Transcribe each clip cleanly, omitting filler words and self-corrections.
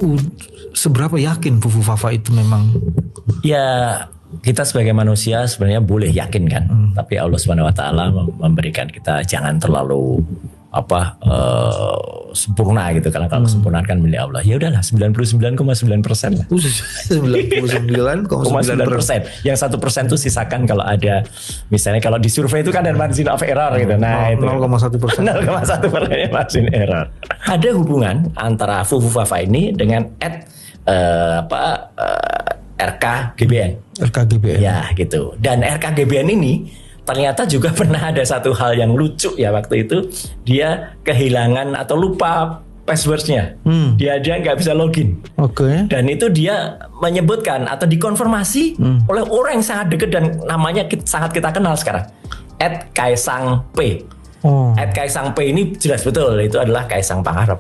uh, seberapa yakin Fufu Fafa itu memang? Ya kita sebagai manusia sebenarnya boleh yakin kan, tapi Allah Subhanahu Wa Taala memberikan kita jangan terlalu sempurna gitu, karena kalau kesempurnaan kan milik Allah. Ya udahlah 99,9% lah. 99,9%. Yang 1% itu sisakan kalau ada, misalnya kalau di survei itu kan ada margin of error gitu. Nah itu 0,1%. 0,1% margin error. Ada hubungan antara Fufu Fafa ini dengan RKGBN. RKGBN. Ya gitu. Dan RKGBN ini ternyata juga pernah ada satu hal yang lucu ya waktu itu, dia kehilangan atau lupa passwordnya. Dia nggak bisa login. Oke. Dan itu dia menyebutkan atau dikonfirmasi oleh orang yang sangat dekat dan namanya sangat kita kenal sekarang. @kaisang_p. @kaisang_p ini jelas betul itu adalah Kaisang Pangarep.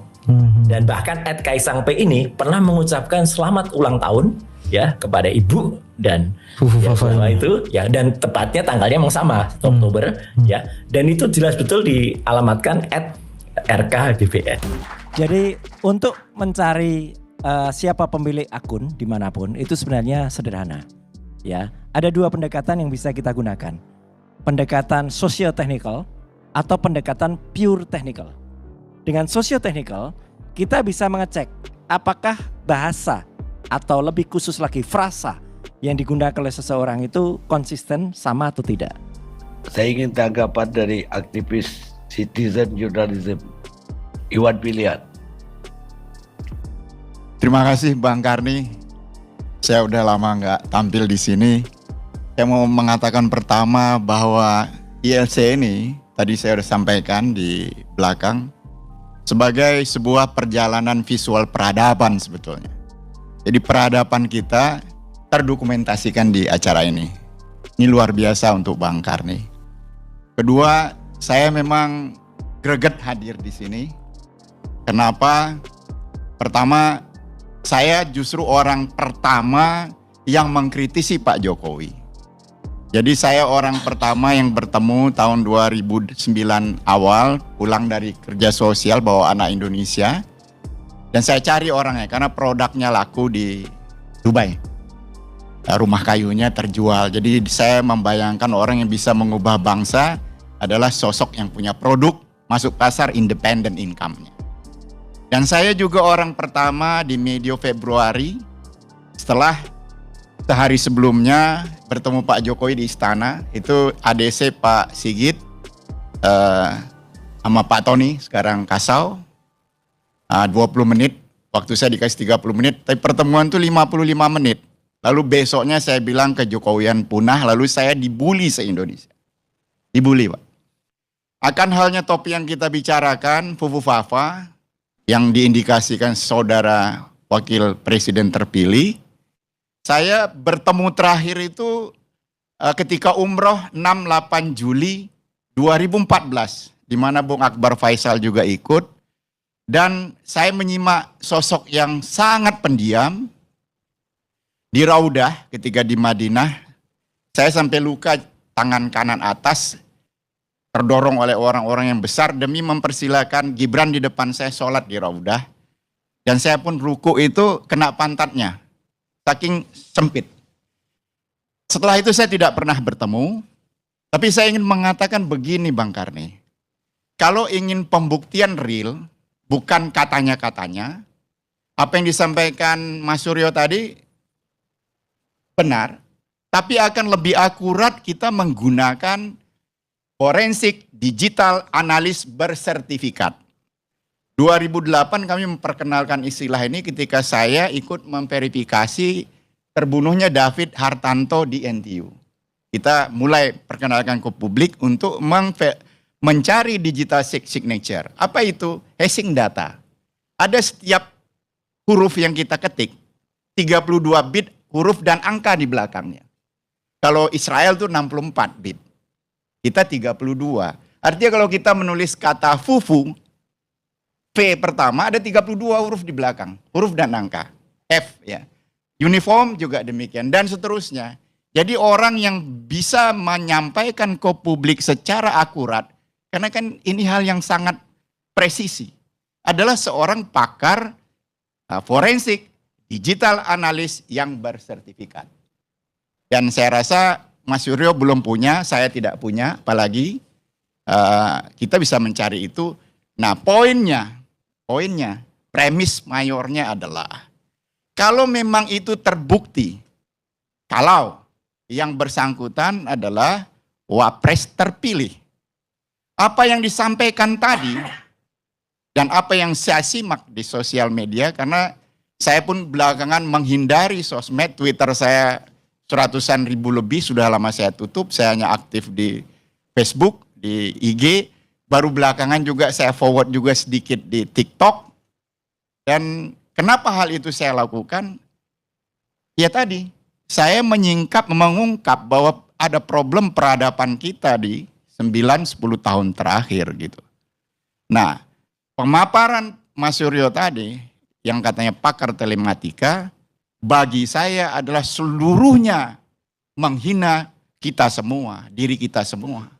Dan bahkan @kaisang_p ini pernah mengucapkan selamat ulang tahun ya kepada ibu dan Fufu Fafa itu ya, dan tepatnya tanggalnya memang sama Oktober ya, dan itu jelas betul dialamatkan @RKGBN. Jadi untuk mencari siapa pemilik akun dimanapun itu sebenarnya sederhana ya. Ada dua pendekatan yang bisa kita gunakan, pendekatan socio-technical atau pendekatan pure technical. Dengan socio-technical kita bisa mengecek apakah bahasa atau lebih khusus lagi frasa yang digunakan oleh seseorang itu konsisten sama atau tidak. Saya ingin tanggapan dari aktivis citizen journalism Iwan Pilihan. Terima kasih Bang Karni. Saya udah lama nggak tampil di sini. Saya mau mengatakan pertama bahwa ILC ini tadi saya udah sampaikan di belakang sebagai sebuah perjalanan visual peradaban sebetulnya. Jadi peradaban kita terdokumentasikan di acara ini. Ini luar biasa untuk Bang Karni. Kedua, saya memang greget hadir di sini. Kenapa? Pertama, saya justru orang pertama yang mengkritisi Pak Jokowi. Jadi saya orang pertama yang bertemu tahun 2009 awal, pulang dari kerja sosial bawa anak Indonesia. Dan saya cari orangnya karena produknya laku di Dubai. Rumah kayunya terjual. Jadi saya membayangkan orang yang bisa mengubah bangsa adalah sosok yang punya produk, masuk pasar, independent income-nya. Dan saya juga orang pertama di medio Februari setelah sehari sebelumnya bertemu Pak Jokowi di istana. Itu ADC Pak Sigit sama Pak Tony sekarang Kasau. 20 menit, waktu saya dikasih 30 menit, tapi pertemuan itu 55 menit. Lalu besoknya saya bilang ke Jokowian punah, lalu saya dibully se-Indonesia. Dibully Pak. Akan halnya topik yang kita bicarakan, Fufu Fafa, yang diindikasikan saudara wakil presiden terpilih. Saya bertemu terakhir itu ketika umroh 6-8 Juli 2014, di mana Bung Akbar Faisal juga ikut. Dan saya menyimak sosok yang sangat pendiam di Raudah ketika di Madinah. Saya sampai luka tangan kanan atas, terdorong oleh orang-orang yang besar demi mempersilakan Gibran di depan saya sholat di Raudah. Dan saya pun ruku itu kena pantatnya, saking sempit. Setelah itu saya tidak pernah bertemu, tapi saya ingin mengatakan begini Bang Karni. Kalau ingin pembuktian real, bukan katanya-katanya, apa yang disampaikan Mas Suryo tadi benar, tapi akan lebih akurat kita menggunakan forensik digital analis bersertifikat. 2008 kami memperkenalkan istilah ini ketika saya ikut memverifikasi terbunuhnya David Hartanto di NTU. Kita mulai perkenalkan ke publik untuk mencari digital signature. Apa itu? Hashing data. Ada setiap huruf yang kita ketik, 32 bit huruf dan angka di belakangnya. Kalau Israel itu 64 bit. Kita 32. Artinya kalau kita menulis kata fufu, V pertama ada 32 huruf di belakang. Huruf dan angka. F ya. Uniform juga demikian dan seterusnya. Jadi orang yang bisa menyampaikan ke publik secara akurat, karena kan ini hal yang sangat presisi, adalah seorang pakar forensik, digital analis yang bersertifikat. Dan saya rasa Mas Suryo belum punya, saya tidak punya, apalagi kita bisa mencari itu. Nah, poinnya, premis mayornya adalah kalau memang itu terbukti, kalau yang bersangkutan adalah wapres terpilih, apa yang disampaikan tadi dan apa yang saya simak di sosial media, karena saya pun belakangan menghindari sosmed, Twitter saya 100-an ribu lebih, sudah lama saya tutup, saya hanya aktif di Facebook, di IG, baru belakangan juga saya forward juga sedikit di TikTok. Dan kenapa hal itu saya lakukan? Ya tadi, saya mengungkap bahwa ada problem peradaban kita di 9-10 tahun terakhir gitu. Nah, pemaparan Mas Suryo tadi, yang katanya pakar telematika, bagi saya adalah seluruhnya menghina kita semua, diri kita semua.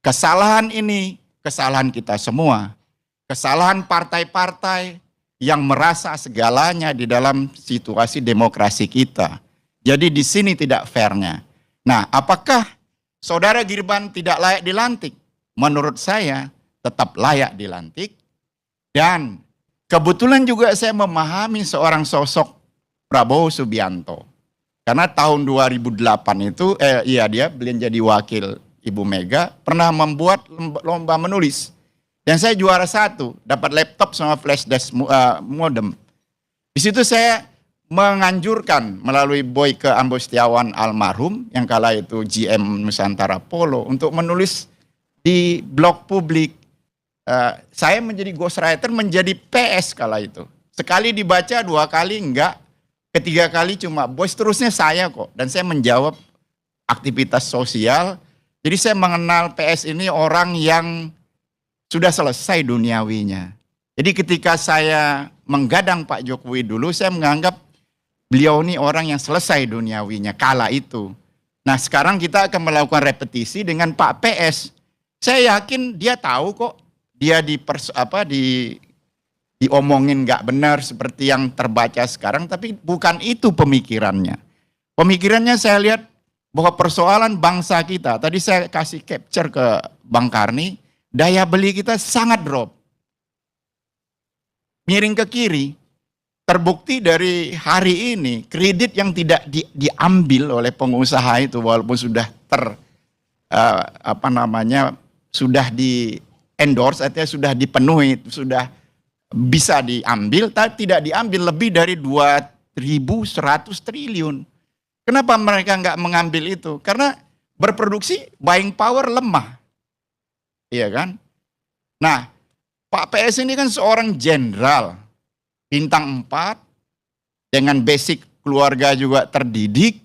Kesalahan ini, kesalahan kita semua. Kesalahan partai-partai yang merasa segalanya di dalam situasi demokrasi kita. Jadi di sini tidak fairnya. Nah, apakah Saudara Girban tidak layak dilantik? Menurut saya tetap layak dilantik. Dan kebetulan juga saya memahami seorang sosok Prabowo Subianto. Karena tahun 2008 itu, beliau jadi wakil Ibu Mega, pernah membuat lomba menulis. Dan saya juara 1, dapat laptop sama flash disk modem. Di situ saya menganjurkan melalui Boyke Ambostiawan almarhum, yang kala itu GM Nusantara Polo, untuk menulis di blog publik. Saya menjadi ghostwriter, menjadi PS kala itu. Sekali dibaca, 2 kali enggak. Ketiga kali cuma bos, terusnya saya kok. Dan saya menjawab aktivitas sosial. Jadi saya mengenal PS ini orang yang sudah selesai duniawinya. Jadi ketika saya menggadang Pak Jokowi dulu, saya menganggap beliau ini orang yang selesai duniawinya kala itu. Nah, sekarang kita akan melakukan repetisi dengan Pak PS. Saya yakin dia tahu kok, dia diomongin nggak benar seperti yang terbaca sekarang, tapi bukan itu pemikirannya. Pemikirannya saya lihat bahwa persoalan bangsa kita, tadi saya kasih capture ke Bang Karni, daya beli kita sangat drop. Miring ke kiri, terbukti dari hari ini kredit yang tidak diambil oleh pengusaha itu, walaupun sudah sudah di endorse, artinya sudah dipenuhi, sudah bisa diambil, tapi tidak diambil lebih dari 2.100 triliun. Kenapa mereka nggak mengambil itu? Karena berproduksi buying power lemah. Iya kan? Nah, Pak PS ini kan seorang jenderal, bintang 4, dengan basic keluarga juga terdidik,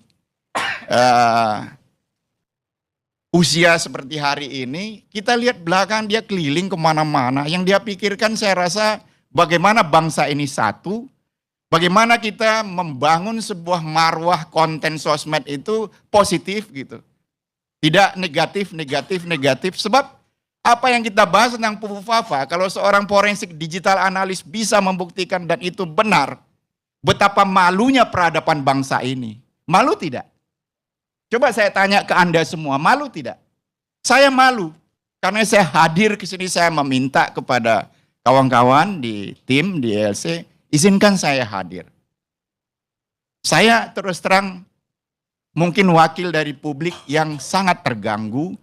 usia seperti hari ini, kita lihat belakang dia keliling kemana-mana, yang dia pikirkan saya rasa bagaimana bangsa ini satu, bagaimana kita membangun sebuah marwah konten sosmed itu positif gitu. Tidak negatif, sebab apa yang kita bahas tentang Fufufafa, kalau seorang forensik digital analis bisa membuktikan dan itu benar, betapa malunya peradaban bangsa ini. Malu tidak? Coba saya tanya ke Anda semua, malu tidak? Saya malu, karena saya hadir ke sini, saya meminta kepada kawan-kawan di tim, di ELC, izinkan saya hadir. Saya terus terang mungkin wakil dari publik yang sangat terganggu,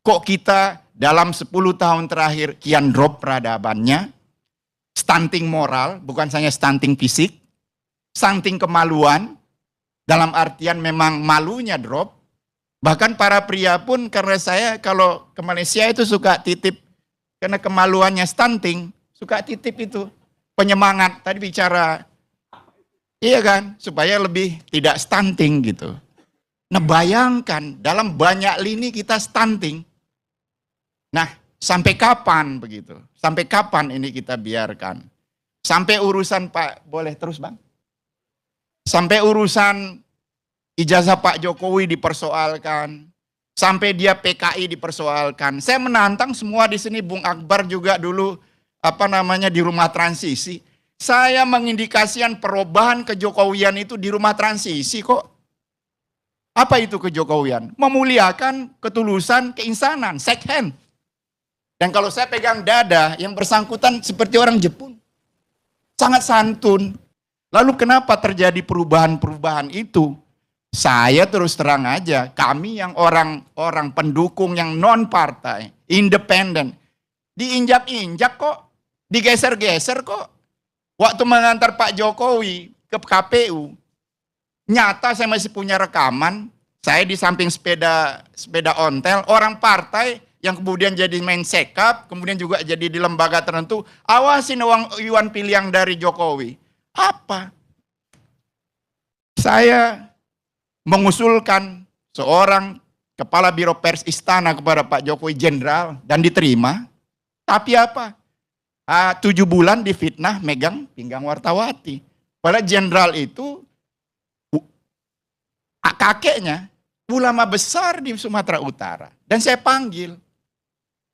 kok kita dalam 10 tahun terakhir kian drop peradabannya, stunting moral, bukan hanya stunting fisik, stunting kemaluan, dalam artian memang malunya drop. Bahkan para pria pun, karena saya kalau ke Malaysia itu suka titip, karena kemaluannya stunting, suka titip itu penyemangat, tadi bicara, iya kan, supaya lebih tidak stunting gitu. Nah bayangkan, dalam banyak lini kita stunting. Nah, sampai kapan begitu? Sampai kapan ini kita biarkan? Sampai urusan Pak, boleh terus Bang? Sampai urusan ijazah Pak Jokowi dipersoalkan, sampai dia PKI dipersoalkan. Saya menantang semua di sini, Bung Akbar juga dulu di rumah transisi. Saya mengindikasikan perubahan kejokowian itu di rumah transisi kok. Apa itu kejokowian? Memuliakan ketulusan, keinsanan, shake hand. Dan kalau saya pegang dada, yang bersangkutan seperti orang Jepun. Sangat santun. Lalu kenapa terjadi perubahan-perubahan itu? Saya terus terang aja, kami yang orang-orang pendukung yang non-partai, independen, diinjak-injak kok, digeser-geser kok. Waktu mengantar Pak Jokowi ke KPU, nyata saya masih punya rekaman, saya di samping sepeda ontel, orang partai yang kemudian jadi main sekap, kemudian juga jadi di lembaga tertentu, awasin uang iuan pilihan dari Jokowi. Apa? Saya mengusulkan seorang kepala biro pers istana kepada Pak Jokowi jenderal dan diterima. Tapi apa? 7 bulan difitnah megang pinggang wartawati. Padahal jenderal itu kakeknya ulama besar di Sumatera Utara. Dan saya panggil.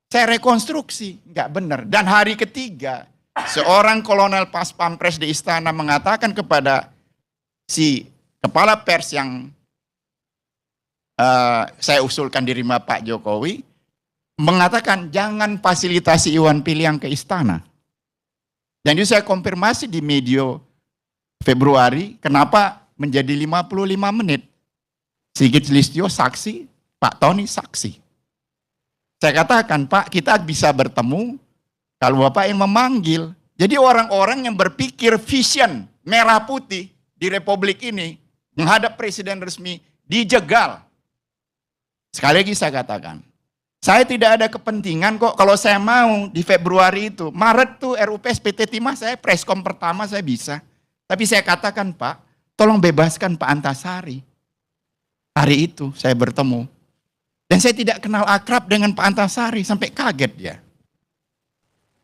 Saya rekonstruksi. Enggak benar. Dan hari ketiga, seorang kolonel pas pampres di istana mengatakan kepada si kepala pers yang saya usulkan diterima Pak Jokowi, mengatakan jangan fasilitasi iuan pilihan ke istana. Dan itu saya konfirmasi di medio Februari, kenapa menjadi 55 menit. Sigit Listio saksi, Pak Tony saksi. Saya katakan, Pak, kita bisa bertemu kalau Bapak yang memanggil. Jadi orang-orang yang berpikir vision merah putih di Republik ini menghadap presiden resmi dijegal. Sekali lagi saya katakan, saya tidak ada kepentingan kok kalau saya mau di Februari itu. Maret tuh RUPS PT Timah saya preskom pertama saya bisa. Tapi saya katakan, Pak, tolong bebaskan Pak Antasari. Hari itu saya bertemu. Dan saya tidak kenal akrab dengan Pak Antasari, sampai kaget dia.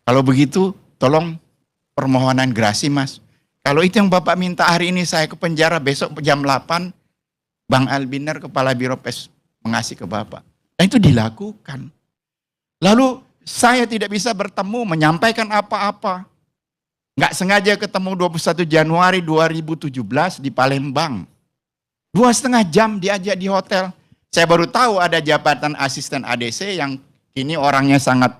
Kalau begitu, tolong permohonan gerasi, Mas. Kalau itu yang Bapak minta hari ini saya ke penjara, besok jam 8, Bang Albiner, Kepala Biro Pes, mengasih ke Bapak. Dan itu dilakukan. Lalu saya tidak bisa bertemu, menyampaikan apa-apa. Nggak sengaja ketemu 21 Januari 2017 di Palembang. 2,5 jam diajak di hotel. Saya baru tahu ada jabatan asisten ADC yang kini orangnya sangat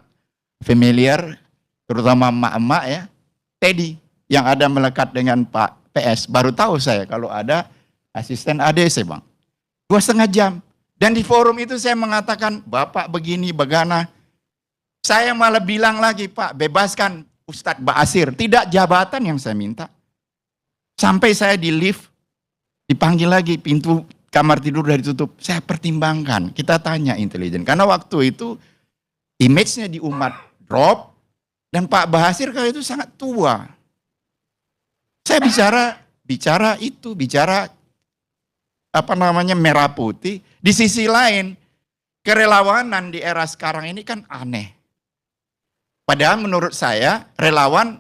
familiar, terutama emak-emak ya, Teddy, yang ada melekat dengan Pak PS. Baru tahu saya kalau ada asisten ADC, Bang. 2,5 jam. Dan di forum itu saya mengatakan, Bapak begini, begana. Saya malah bilang lagi, Pak, bebaskan Ustadz Ba'asir. Tidak jabatan yang saya minta. Sampai saya di lift, dipanggil lagi, pintu kamar tidur udah ditutup. Saya pertimbangkan, kita tanya intelijen. Karena waktu itu image-nya di umat drop, dan Pak Ba'asir kali itu sangat tua. Saya bicara merah putih. Di sisi lain, kerelawanan di era sekarang ini kan aneh. Padahal menurut saya, relawan,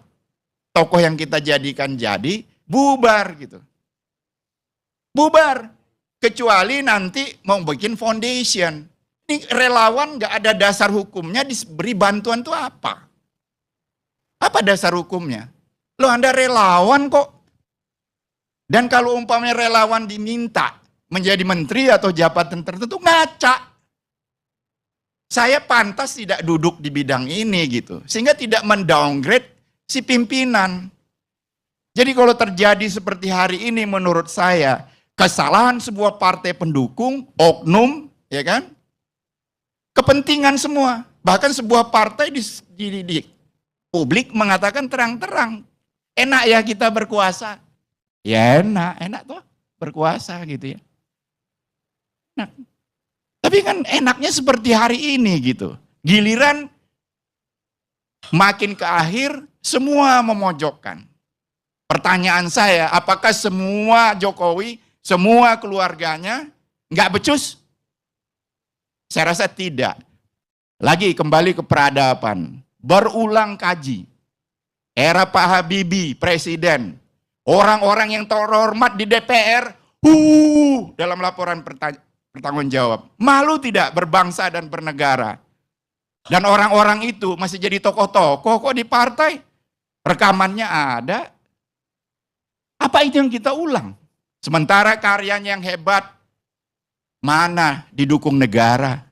tokoh yang kita jadikan jadi, bubar gitu. Bubar. Kecuali nanti mau bikin foundation. Ini relawan gak ada dasar hukumnya, diberi bantuan itu apa? Apa dasar hukumnya? Loh, Anda relawan kok. Dan kalau umpamanya relawan diminta menjadi menteri atau jabatan tertentu, ngaca. Saya pantas tidak duduk di bidang ini gitu. Sehingga tidak mendowngrade si pimpinan. Jadi kalau terjadi seperti hari ini menurut saya, kesalahan sebuah partai pendukung, oknum, ya kan? Kepentingan semua. Bahkan sebuah partai di publik mengatakan terang-terang, enak ya kita berkuasa. Ya enak tuh berkuasa gitu ya. Enak. Tapi kan enaknya seperti hari ini gitu. Giliran makin ke akhir semua memojokkan. Pertanyaan saya, apakah semua Jokowi, semua keluarganya nggak becus? Saya rasa tidak. Lagi kembali ke peradaban. Berulang kaji. Era Pak Habibie, presiden. Orang-orang yang terhormat di DPR, dalam laporan bertanggung jawab. Malu tidak berbangsa dan bernegara. Dan orang-orang itu masih jadi tokoh-tokoh kok di partai. rekamannya ada. Apa itu yang kita ulang? Sementara karyanya yang hebat, mana didukung negara?